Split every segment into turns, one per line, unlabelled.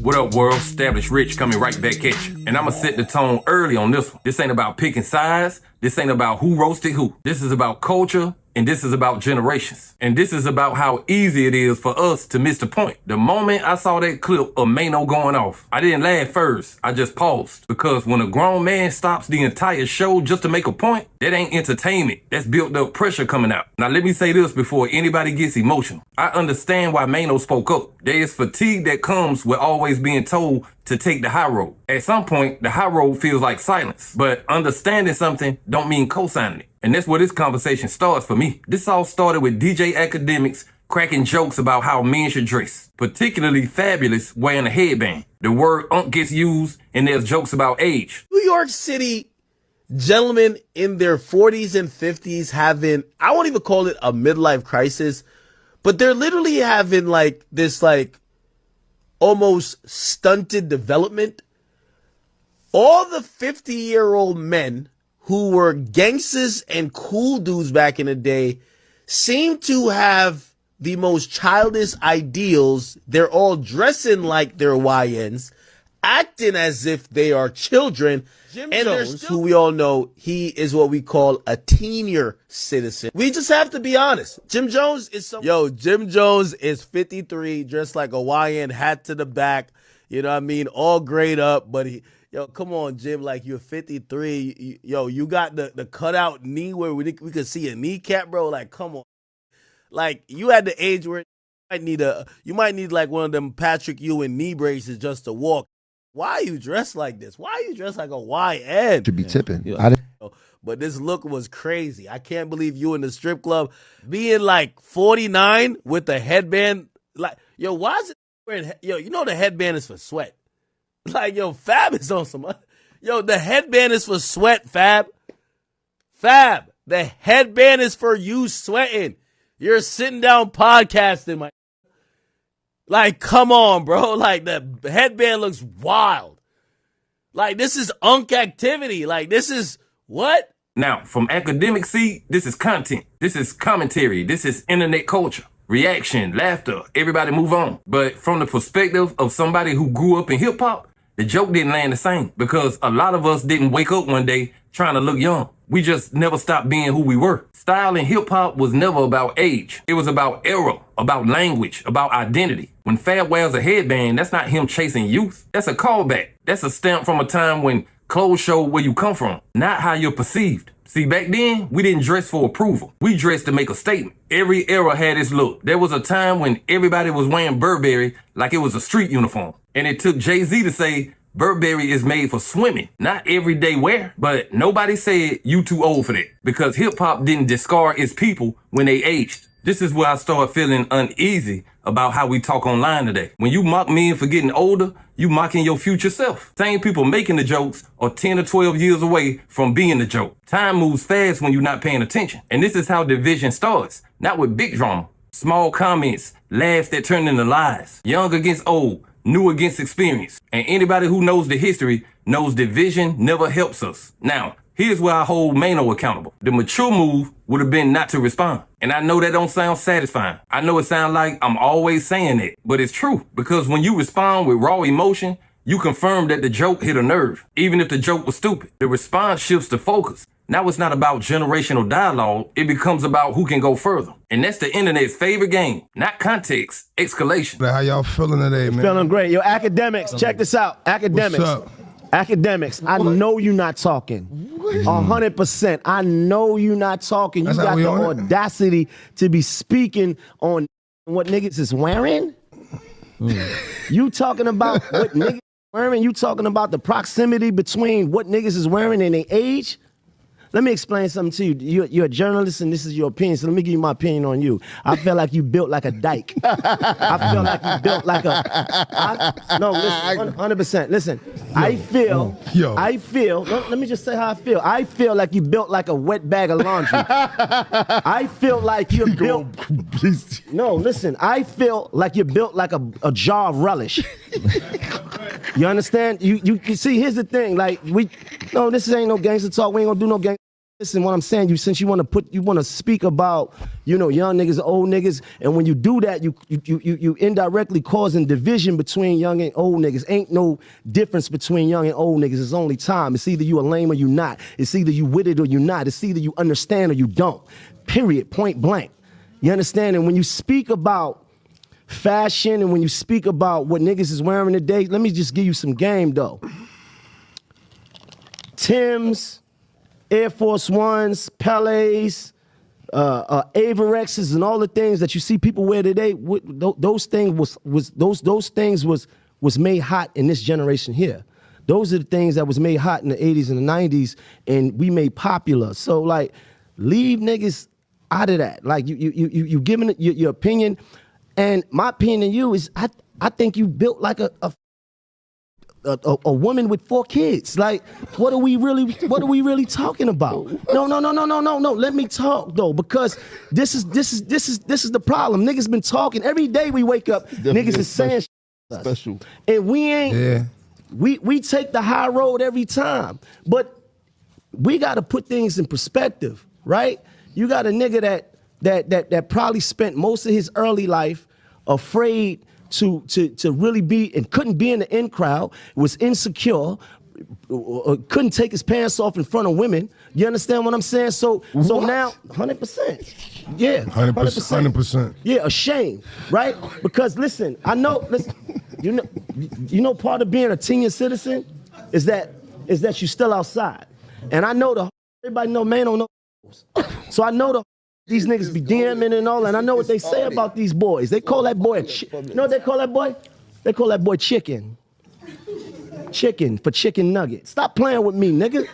What up, world? Established Rich coming right back at you. And I'ma set the tone early on this one. This ain't about picking sides. This ain't about who roasted who. This is about culture, and this is about generations. And this is about how easy it is for us to miss the point. The moment I saw that clip of Maino going off, I didn't laugh first. I just paused. Because when a grown man stops the entire show just to make a point, that ain't entertainment. That's built up pressure coming out. Now let me say this before anybody gets emotional. I understand why Maino spoke up. There is fatigue that comes with always being told to take the high road. At some point, the high road feels like silence. But understanding something don't mean co-signing it. And that's where this conversation starts for me. This all started with DJ Akademiks cracking jokes about how men should dress, particularly Fabolous wearing a headband. The word unk gets used, and there's jokes about age.
New York City gentlemen in their 40s and 50s having, I won't even call it a midlife crisis, but they're literally having like this like almost stunted development. All the 50-year-old men who were gangsters and cool dudes back in the day seem to have the most childish ideals. They're all dressing like they're YNs, acting as if they are children. Jim Jones, who we all know, he is what we call a senior citizen. We just have to be honest. Jim Jones is Jim Jones is 53, dressed like a YN, hat to the back. You know what I mean? All grayed up, but come on, Jim, like you're 53. You got the cutout knee where we could see a kneecap, bro. Like, come on. Like, you at the age where you might need like one of them Patrick Ewing knee braces just to walk. Why are you dressed like this? Why are you dressed like a YN?
Should be tipping.
But this look was crazy. I can't believe you in the strip club being like 49 with a headband. Like, why is it wearing, the headband is for sweat. Like, Fab is on some, the headband is for sweat, Fab. Fab, the headband is for you sweating. You're sitting down podcasting, my. Like, come on, bro. Like, the headband looks wild. Like, this is unk activity. Like, this is what?
Now, from academic seat, this is content. This is commentary. This is internet culture. Reaction, laughter, everybody move on. But from the perspective of somebody who grew up in hip-hop, the joke didn't land the same because a lot of us didn't wake up one day trying to look young. We just never stopped being who we were. Style in hip-hop was never about age. It was about era, about language, about identity. When Fab wears a headband, that's not him chasing youth. That's a callback. That's a stamp from a time when clothes showed where you come from, not how you're perceived. See, back then, we didn't dress for approval. We dressed to make a statement. Every era had its look. There was a time when everybody was wearing Burberry like it was a street uniform. And it took Jay-Z to say, Burberry is made for swimming, not everyday wear. But nobody said you too old for that because hip-hop didn't discard its people when they aged. This is where I started feeling uneasy about how we talk online today. When you mock men for getting older, you mocking your future self. Same people making the jokes are 10 or 12 years away from being the joke. Time moves fast when you're not paying attention. And this is how division starts, not with big drama. Small comments, laughs that turn into lies. Young against old, new against experience. And anybody who knows the history knows division never helps us. Now, here's where I hold Maino accountable. The mature move would have been not to respond. And I know that don't sound satisfying. I know it sounds like I'm always saying it, but it's true. Because when you respond with raw emotion, you confirm that the joke hit a nerve, even if the joke was stupid. The response shifts the focus. Now it's not about generational dialogue. It becomes about who can go further. And that's the internet's favorite game. Not context, escalation.
How y'all feeling today, man?
Feeling great. Yo, Akademiks, check this out. Akademiks.
What's up?
Akademiks, I know you're not talking. 100%. I know you're not talking. You got the audacity to be speaking on what niggas is wearing? You talking about what niggas wearing? You talking about the proximity between what niggas is wearing and their age? Let me explain something to you. You're a journalist and this is your opinion, so let me give you my opinion on you. I feel like you built like a dyke. I feel like you built like no, listen, 100%. Listen, I feel, let me just say how I feel. I feel like you built like a wet bag of laundry. I feel like you're built, no, listen, I feel like you're built like a jar of relish. You understand? You see, here's the thing, like, this ain't no gangster talk. We ain't gonna do no gangster. listen, what I'm saying, since you want to speak about, young niggas, old niggas, and when you do that, you indirectly causing division between young and old niggas. Ain't no difference between young and old niggas. It's only time. It's either you a lame or you not. It's either you with it or you not. It's either you understand or you don't. Period. Point blank. You understand? And when you speak about fashion and when you speak about what niggas is wearing today, let me just give you some game though. Tim's, Air Force Ones, Pelés, Avirexes, and all the things that you see people wear today. Those things was made hot in this generation here. Those are the things that was made hot in the 80s and the 90s, and we made popular. So like, leave niggas out of that. Like you giving your opinion, and my opinion to you is I think you built like a woman with 4 kids. Like, what are we really talking about? No. Let me talk though, because this is the problem. Niggas been talking every day. We wake up, niggas is saying special, and we ain't. Yeah. We take the high road every time, but we got to put things in perspective, right? You got a nigga that probably spent most of his early life afraid to really be and couldn't be in the in crowd, was insecure, couldn't take his pants off in front of women. You understand what I'm saying? So now, 100%. Yeah,
100%.
Yeah, ashamed, right? Because listen, you know part of being a senior citizen is that you still outside. And I know everybody know Maino knows. So I know these niggas be DMing and all, and I know what they say about these boys. They call that boy you know what they call that boy? They call that boy chicken. Chicken for chicken nugget. Stop playing with me, nigga.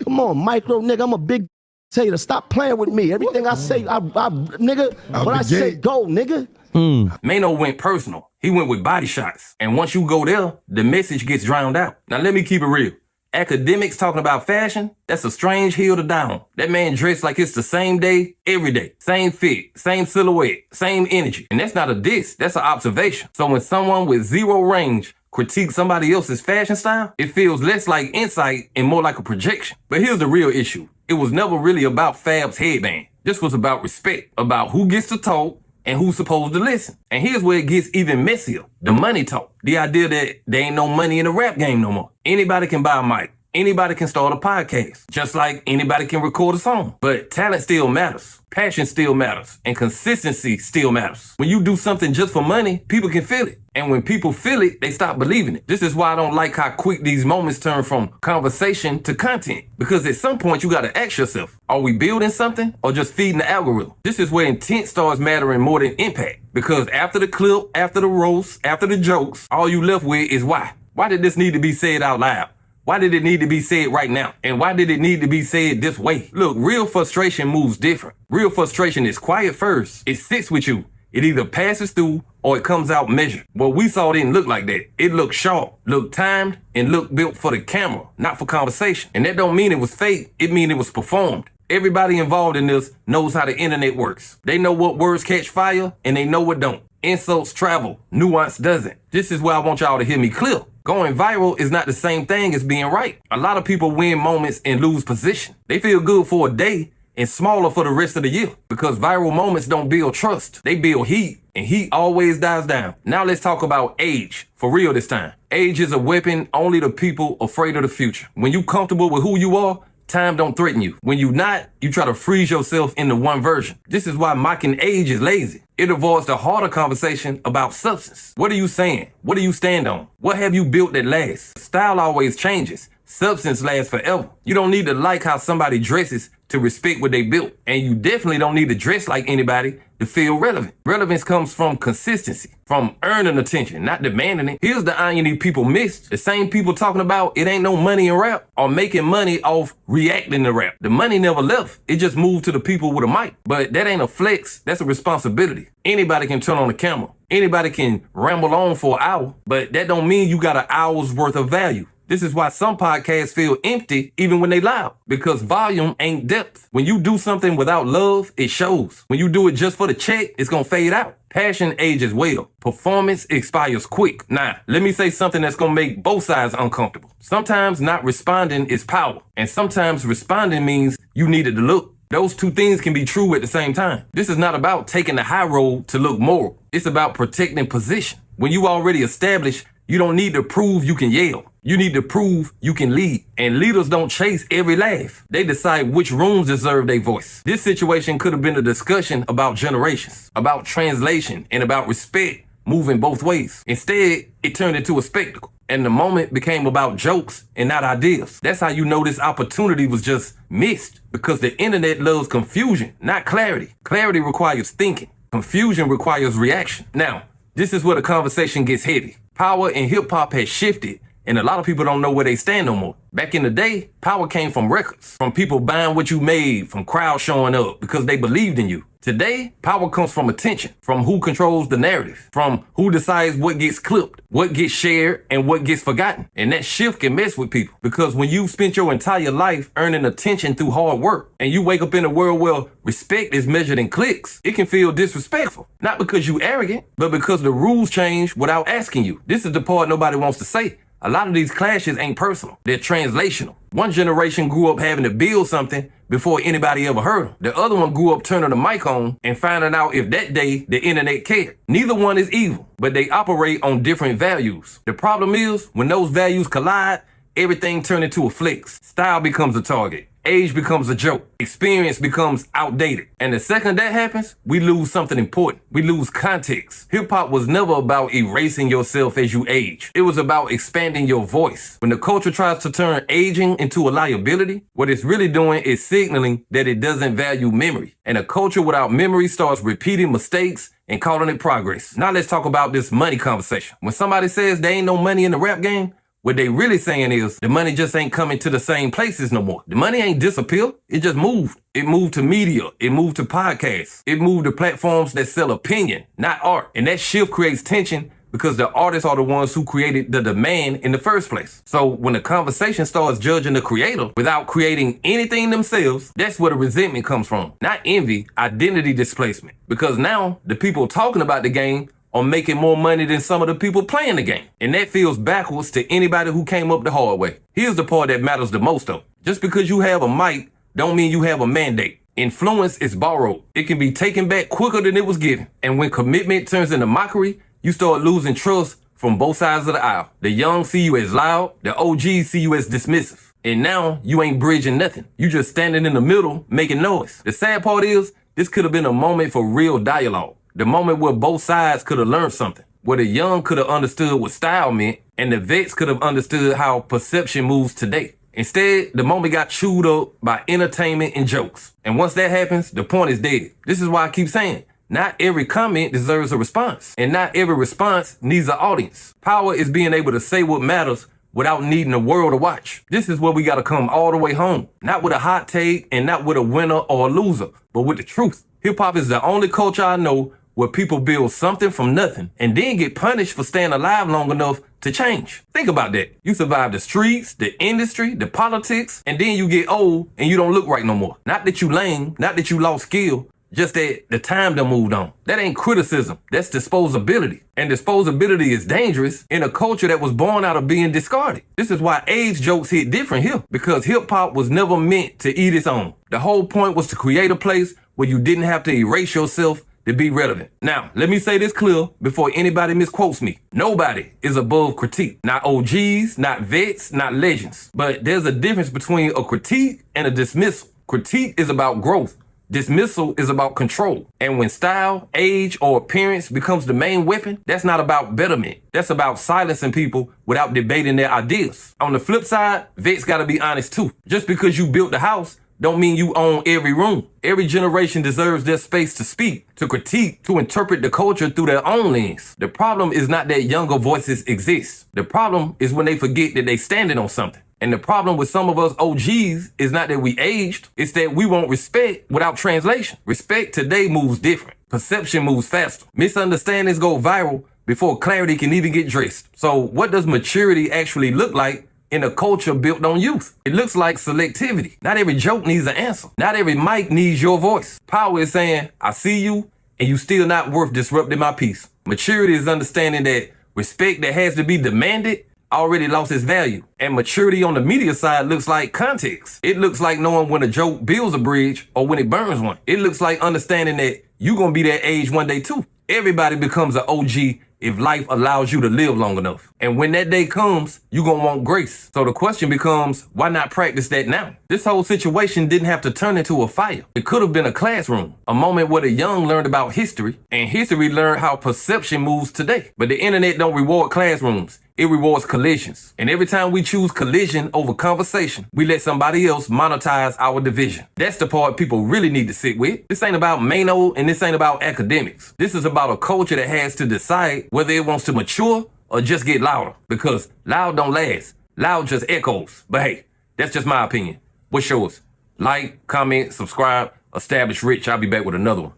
Come on, micro nigga. I'm a big tater. Stop playing with me. Everything I say, nigga, when I say go, nigga.
Maino went personal. He went with body shots. And once you go there, the message gets drowned out. Now let me keep it real. Akademiks talking about fashion, that's a strange hill to die on. That man dressed like it's the same day, every day. Same fit, same silhouette, same energy. And that's not a diss, that's an observation. So when someone with zero range critiques somebody else's fashion style, it feels less like insight and more like a projection. But here's the real issue. It was never really about Fab's headband. This was about respect, about who gets to talk and who's supposed to listen. And here's where it gets even messier. The money talk. The idea that there ain't no money in the rap game no more. Anybody can buy a mic. Anybody can start a podcast. Just like anybody can record a song. But talent still matters. Passion still matters. And consistency still matters. When you do something just for money, people can feel it. And when people feel it, they stop believing it. This is why I don't like how quick these moments turn from conversation to content. Because at some point, you gotta ask yourself, are we building something or just feeding the algorithm? This is where intent starts mattering more than impact. Because after the clip, after the roast, after the jokes, all you left with is why. Why did this need to be said out loud? Why did it need to be said right now? And why did it need to be said this way? Look, real frustration moves different. Real frustration is quiet first. It sits with you. It either passes through or it comes out measured. What we saw didn't look like that. It looked sharp, looked timed, and looked built for the camera, not for conversation. And that don't mean it was fake. It mean it was performed. Everybody involved in this knows how the internet works. They know what words catch fire and they know what don't. Insults travel, nuance doesn't. This is where I want y'all to hear me clear. Going viral is not the same thing as being right. A lot of people win moments and lose position. They feel good for a day and smaller for the rest of the year because viral moments don't build trust. They build heat, and heat always dies down. Now let's talk about age, for real this time. Age is a weapon only to people afraid of the future. When you comfortable with who you are, time don't threaten you. When you not, you try to freeze yourself into one version. This is why mocking age is lazy. It avoids the harder conversation about substance. What are you saying? What do you stand on? What have you built that lasts? Style always changes. Substance lasts forever. You don't need to like how somebody dresses to respect what they built. And you definitely don't need to dress like anybody to feel relevant. Relevance comes from consistency, from earning attention, not demanding it. Here's the irony people miss. The same people talking about it ain't no money in rap are making money off reacting to rap. The money never left. It just moved to the people with a mic. But that ain't a flex. That's a responsibility. Anybody can turn on the camera. Anybody can ramble on for an hour, but that don't mean you got an hour's worth of value. This is why some podcasts feel empty even when they loud, because volume ain't depth. When you do something without love, it shows. When you do it just for the check, it's gonna fade out. Passion ages well. Performance expires quick. Now, let me say something that's gonna make both sides uncomfortable. Sometimes not responding is power, and sometimes responding means you needed to look. Those two things can be true at the same time. This is not about taking the high road to look moral. It's about protecting position. When you already established, you don't need to prove you can yell. You need to prove you can lead. And leaders don't chase every laugh. They decide which rooms deserve their voice. This situation could have been a discussion about generations, about translation, and about respect moving both ways. Instead, it turned into a spectacle. And the moment became about jokes and not ideas. That's how you know this opportunity was just missed. Because the internet loves confusion, not clarity. Clarity requires thinking. Confusion requires reaction. Now, this is where the conversation gets heavy. Power in hip-hop has shifted, and a lot of people don't know where they stand no more. Back in the day, power came from records, from people buying what you made, from crowds showing up because they believed in you. Today, power comes from attention, from who controls the narrative, from who decides what gets clipped, what gets shared, and what gets forgotten. And that shift can mess with people because when you've spent your entire life earning attention through hard work and you wake up in a world where respect is measured in clicks, it can feel disrespectful. Not because you arrogant, but because the rules change without asking you. This is the part nobody wants to say. A lot of these clashes ain't personal. They're translational. One generation grew up having to build something before anybody ever heard them. The other one grew up turning the mic on and finding out if that day the internet cared. Neither one is evil, but they operate on different values. The problem is, when those values collide, everything turns into a flex. Style becomes a target. Age becomes a joke. Experience becomes outdated. And the second that happens, we lose something important. We lose context. Hip-hop was never about erasing yourself as you age. It was about expanding your voice. When the culture tries to turn aging into a liability, what it's really doing is signaling that it doesn't value memory. And a culture without memory starts repeating mistakes and calling it progress. Now let's talk about this money conversation. When somebody says there ain't no money in the rap game, what they really saying is the money just ain't coming to the same places no more. The money ain't disappeared. It just moved. It moved to media. It moved to podcasts. It moved to platforms that sell opinion, not art. And that shift creates tension because the artists are the ones who created the demand in the first place. So when the conversation starts judging the creator without creating anything themselves, that's where the resentment comes from. Not envy, identity displacement. Because now the people talking about the game are making more money than some of the people playing the game. And that feels backwards to anybody who came up the hard way. Here's the part that matters the most though. Just because you have a mic don't mean you have a mandate. Influence is borrowed. It can be taken back quicker than it was given. And when commitment turns into mockery, you start losing trust from both sides of the aisle. The young see you as loud, the OGs see you as dismissive. And now you ain't bridging nothing. You just standing in the middle making noise. The sad part is, this could have been a moment for real dialogue. The moment where both sides could have learned something, where the young could have understood what style meant, and the vets could have understood how perception moves today. Instead, the moment got chewed up by entertainment and jokes. And once that happens, the point is dead. This is why I keep saying, not every comment deserves a response, and not every response needs an audience. Power is being able to say what matters without needing the world to watch. This is where we gotta come all the way home. Not with a hot take and not with a winner or a loser, but with the truth. Hip-hop is the only culture I know where people build something from nothing and then get punished for staying alive long enough to change. Think about that. You survive the streets, the industry, the politics, and then you get old and you don't look right no more. Not that you lame, not that you lost skill, just that the time done moved on. That ain't criticism, that's disposability. And disposability is dangerous in a culture that was born out of being discarded. This is why age jokes hit different here, because hip-hop was never meant to eat its own. The whole point was to create a place where you didn't have to erase yourself to be relevant. Now, let me say this clear before anybody misquotes me. Nobody is above critique. Not OGs, not vets, not legends. But there's a difference between a critique and a dismissal. Critique is about growth. Dismissal is about control. And when style, age, or appearance becomes the main weapon, that's not about betterment. That's about silencing people without debating their ideas. On the flip side, vets gotta be honest too. Just because you built the house don't mean you own every room. Every generation deserves their space to speak, to critique, to interpret the culture through their own lens. The problem is not that younger voices exist. The problem is when they forget that they standing on something. And the problem with some of us OGs is not that we aged, it's that we want respect without translation. Respect today moves different. Perception moves faster. Misunderstandings go viral before clarity can even get dressed. So what does maturity actually look like in a culture built on youth? It looks like selectivity. Not every joke needs an answer. Not every mic needs your voice. Power is saying, I see you, and you still not worth disrupting my peace. Maturity is understanding that respect that has to be demanded already lost its value. And maturity on the media side looks like context. It looks like knowing when a joke builds a bridge or when it burns one. It looks like understanding that you're gonna be that age one day too. Everybody becomes an OG if life allows you to live long enough. And when that day comes, you're gonna want grace. So the question becomes, why not practice that now? This whole situation didn't have to turn into a fire. It could have been a classroom, a moment where the young learned about history, and history learned how perception moves today. But the internet don't reward classrooms. It rewards collisions. And every time we choose collision over conversation, we let somebody else monetize our division. That's the part people really need to sit with. This ain't about Maino and this ain't about academics. This is about a culture that has to decide whether it wants to mature or just get louder. Because loud don't last. Loud just echoes. But hey, that's just my opinion. What's yours? Like, comment, subscribe, establish rich. I'll be back with another one.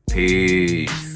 Peace.